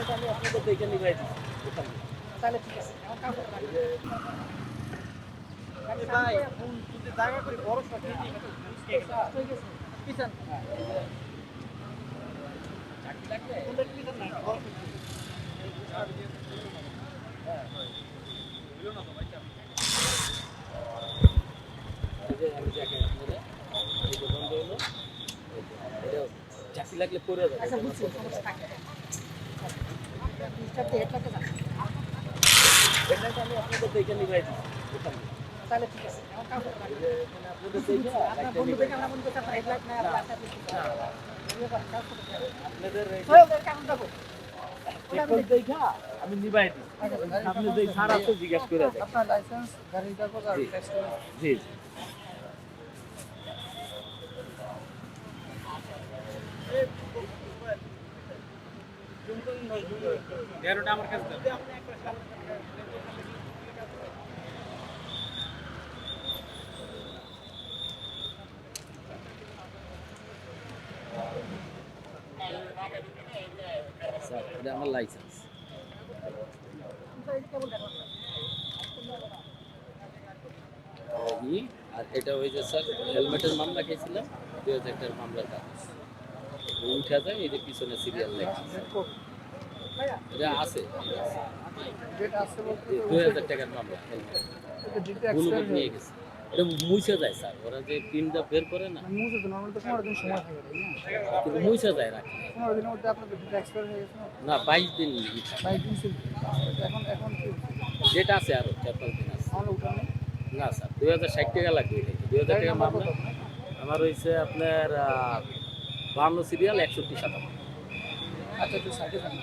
payment আমি আপনাদের দেখে নিবাই দিচ্ছি তাহলে ঠিক আছে আমার কাম করতে ভাই ফোন যদি জায়গা করি বড় শট নিয়ে হয়ে গেছে পিছন চাকরি লাগবে কোনটা পিছন না বড় হলো না তো ভাই আমি যাকে আপনারা এই দোকান হলো এটা চাকরি লাগলে পড়ে যাবে আচ্ছা বুঝছি সমস্যা থাকে স্টার্ট দিয়ে একটা যান এটা আমি আপনাদের দেখে নিবাই দিচ্ছি তাহলে ঠিক আছে আমার কাম করতে আপনাদের দেখে আপনার বন্ধু দেখে আমরা মনে করতে আপনার হেডলাইট না আপনাদের ওদের কাম দেবো দেখা আমি নিবাই দিই আপনি যে স্যার আছে জিজ্ঞাসা করে দেন আপনার লাইসেন্স গাড়ির কাগজ আর টেস্ট জি দেড়টা আমার কাছে স্যার এটা আমার লাইসেন্স আর এটা ওই যে স্যার হেলমেটের মামলা খেয়েছিলাম 2000 টাকার মামলার কাগজ উঠা যায় এই যে পিছনে সিরিয়াল লেখা এটা আছে 2000 টাকার মামলা হেলমেট নিয়ে গেছে এটা মুছে যায় স্যার ওরা যে পিনটা বের করে না মুছে তো নরমাল তো 15 দিন সময় থাকে কিন্তু মুছে যায় রাখে 15 দিনের মধ্যে আপনাদের ডেটা এক্সপায়ার হয়ে গেছে না 22 দিন 22 দিন ছিল এখন কি ডেটা আছে আরো 4-5 দিন আছে আমরা উঠান না স্যার 2060 টাকা লাগবে 2000 টাকা মামলা আমার হইছে আপনার 52 সিরিয়াল 61 সাতান্ন আচ্ছা একটু সাইডে থাকুন